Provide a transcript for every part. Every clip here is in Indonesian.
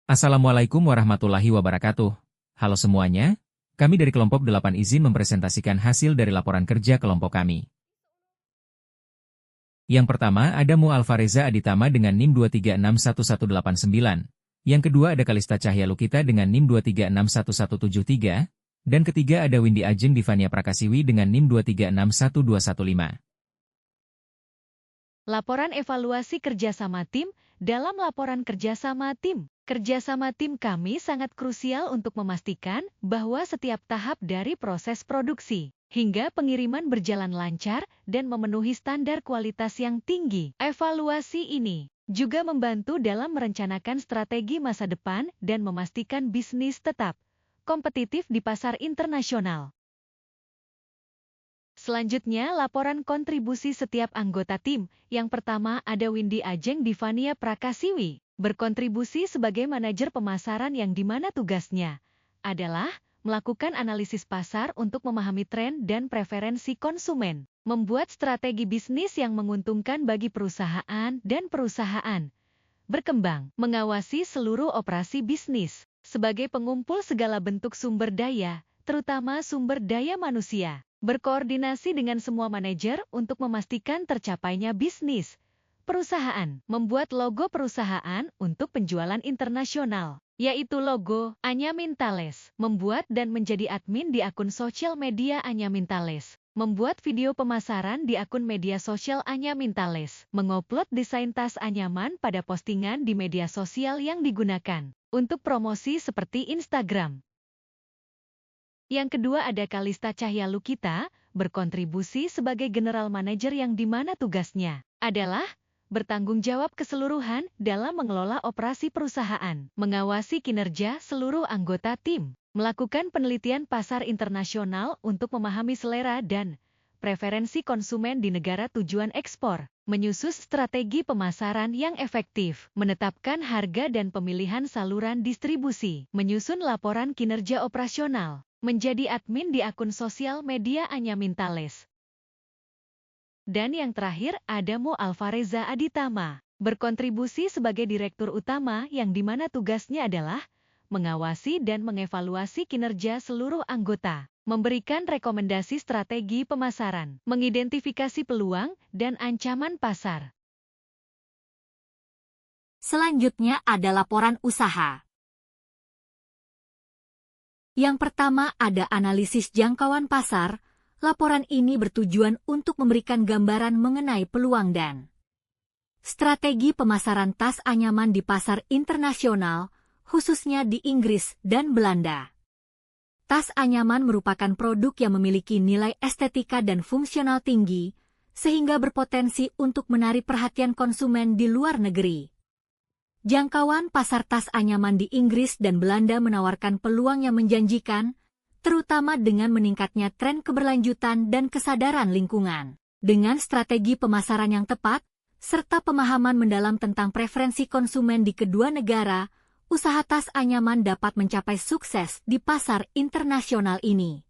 Assalamualaikum warahmatullahi wabarakatuh. Halo semuanya, kami dari kelompok 8 izin mempresentasikan hasil dari laporan kerja kelompok kami. Yang pertama ada Mu Alfareza Aditama dengan NIM 2361189. Yang kedua ada Kalista Cahya Lukita dengan NIM 2361173. Dan ketiga ada Windy Ajeng Divania Prakasiwi dengan NIM 2361215. Laporan evaluasi kerjasama tim. Dalam laporan kerjasama tim kami sangat krusial untuk memastikan bahwa setiap tahap dari proses produksi hingga pengiriman berjalan lancar dan memenuhi standar kualitas yang tinggi. Evaluasi ini juga membantu dalam merencanakan strategi masa depan dan memastikan bisnis tetap kompetitif di pasar internasional. Selanjutnya, laporan kontribusi setiap anggota tim. Yang pertama ada Windy Ajeng Divania Prakasiwi, berkontribusi sebagai manajer pemasaran yang dimana tugasnya adalah melakukan analisis pasar untuk memahami tren dan preferensi konsumen, membuat strategi bisnis yang menguntungkan bagi perusahaan dan perusahaan berkembang, mengawasi seluruh operasi bisnis sebagai pengumpul segala bentuk sumber daya, terutama sumber daya manusia. Berkoordinasi dengan semua manajer untuk memastikan tercapainya bisnis perusahaan, membuat logo perusahaan untuk penjualan internasional, yaitu logo Anyamintales, membuat dan menjadi admin di akun sosial media Anyamintales, membuat video pemasaran di akun media sosial Anyamintales, mengupload desain tas anyaman pada postingan di media sosial yang digunakan untuk promosi seperti Instagram. Yang kedua ada Kalista Cahya Lukita, berkontribusi sebagai general manager yang dimana tugasnya adalah bertanggung jawab keseluruhan dalam mengelola operasi perusahaan, mengawasi kinerja seluruh anggota tim, melakukan penelitian pasar internasional untuk memahami selera dan preferensi konsumen di negara tujuan ekspor, menyusun strategi pemasaran yang efektif, menetapkan harga dan pemilihan saluran distribusi, menyusun laporan kinerja operasional, menjadi admin di akun sosial media Anyamintales. Dan yang terakhir ada Mu Alfareza Aditama, berkontribusi sebagai direktur utama yang dimana tugasnya adalah mengawasi dan mengevaluasi kinerja seluruh anggota, memberikan rekomendasi strategi pemasaran, mengidentifikasi peluang dan ancaman pasar. Selanjutnya ada laporan usaha. Yang pertama ada analisis jangkauan pasar. Laporan ini bertujuan untuk memberikan gambaran mengenai peluang dan strategi pemasaran tas anyaman di pasar internasional, khususnya di Inggris dan Belanda. Tas anyaman merupakan produk yang memiliki nilai estetika dan fungsional tinggi, sehingga berpotensi untuk menarik perhatian konsumen di luar negeri. Jangkauan pasar tas anyaman di Inggris dan Belanda menawarkan peluang yang menjanjikan, terutama dengan meningkatnya tren keberlanjutan dan kesadaran lingkungan. Dengan strategi pemasaran yang tepat, serta pemahaman mendalam tentang preferensi konsumen di kedua negara, usaha tas anyaman dapat mencapai sukses di pasar internasional ini.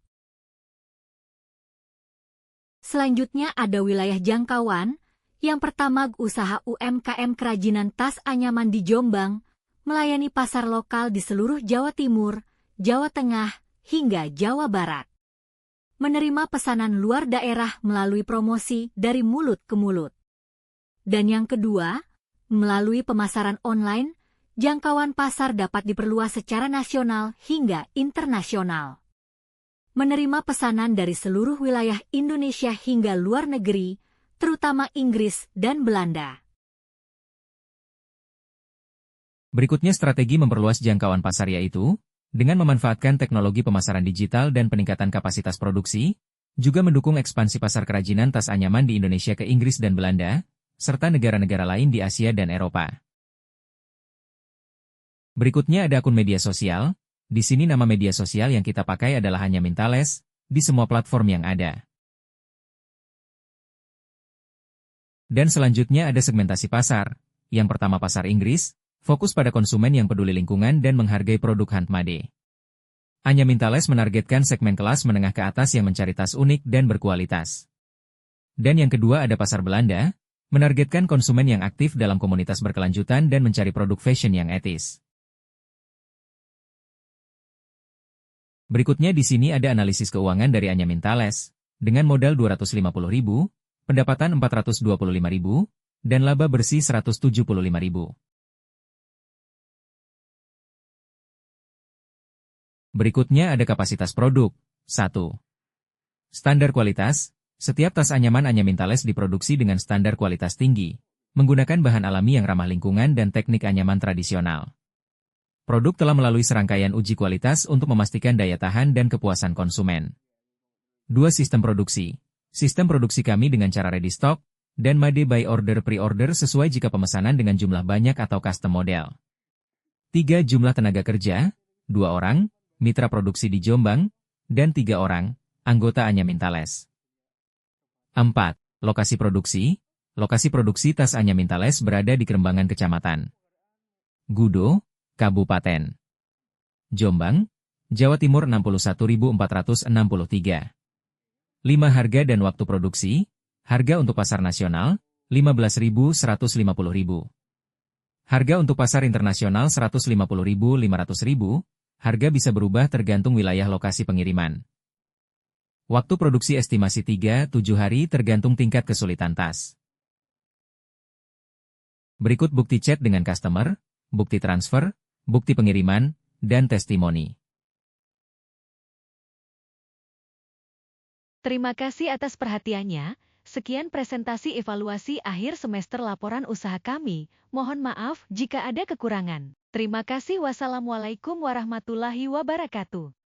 Selanjutnya ada wilayah jangkauan. Yang pertama, usaha UMKM kerajinan tas anyaman di Jombang, melayani pasar lokal di seluruh Jawa Timur, Jawa Tengah, hingga Jawa Barat. Menerima pesanan luar daerah melalui promosi dari mulut ke mulut. Dan yang kedua, melalui pemasaran online, jangkauan pasar dapat diperluas secara nasional hingga internasional. Menerima pesanan dari seluruh wilayah Indonesia hingga luar negeri, terutama Inggris dan Belanda. Berikutnya strategi memperluas jangkauan pasar yaitu, dengan memanfaatkan teknologi pemasaran digital dan peningkatan kapasitas produksi, juga mendukung ekspansi pasar kerajinan tas anyaman di Indonesia ke Inggris dan Belanda, serta negara-negara lain di Asia dan Eropa. Berikutnya ada akun media sosial. Di sini nama media sosial yang kita pakai adalah Anyamintales, di semua platform yang ada. Dan selanjutnya ada segmentasi pasar. Yang pertama pasar Inggris, fokus pada konsumen yang peduli lingkungan dan menghargai produk handmade. Anyamintales menargetkan segmen kelas menengah ke atas yang mencari tas unik dan berkualitas. Dan yang kedua ada pasar Belanda, menargetkan konsumen yang aktif dalam komunitas berkelanjutan dan mencari produk fashion yang etis. Berikutnya di sini ada analisis keuangan dari Anya Mintales, dengan modal 250.000, pendapatan 425.000, dan laba bersih 175.000. Berikutnya ada kapasitas produk. 1. Standar kualitas. Setiap tas anyaman Anya Mintales diproduksi dengan standar kualitas tinggi, menggunakan bahan alami yang ramah lingkungan dan teknik anyaman tradisional. Produk telah melalui serangkaian uji kualitas untuk memastikan daya tahan dan kepuasan konsumen. 2. Sistem produksi. Sistem produksi kami dengan cara ready stock, dan Made by order pre-order sesuai jika pemesanan dengan jumlah banyak atau custom model. 3. Jumlah tenaga kerja, 2 orang, mitra produksi di Jombang, dan 3 orang, anggota Anya Mintales. 4. Lokasi produksi. Lokasi produksi tas Anya Mintales berada di Kerembangan Kecamatan Gudo, Kabupaten Jombang, Jawa Timur 61.463. 5. Harga dan waktu produksi. Harga untuk pasar nasional, 15.150.000. Harga untuk pasar internasional 150.000-500.000. Harga bisa berubah tergantung wilayah lokasi pengiriman. Waktu produksi estimasi 3-7 hari tergantung tingkat kesulitan tas. Berikut bukti chat dengan customer, bukti transfer, bukti pengiriman, dan testimoni. Terima kasih atas perhatiannya. Sekian presentasi evaluasi akhir semester laporan usaha kami. Mohon maaf jika ada kekurangan. Terima kasih. Wassalamualaikum warahmatullahi wabarakatuh.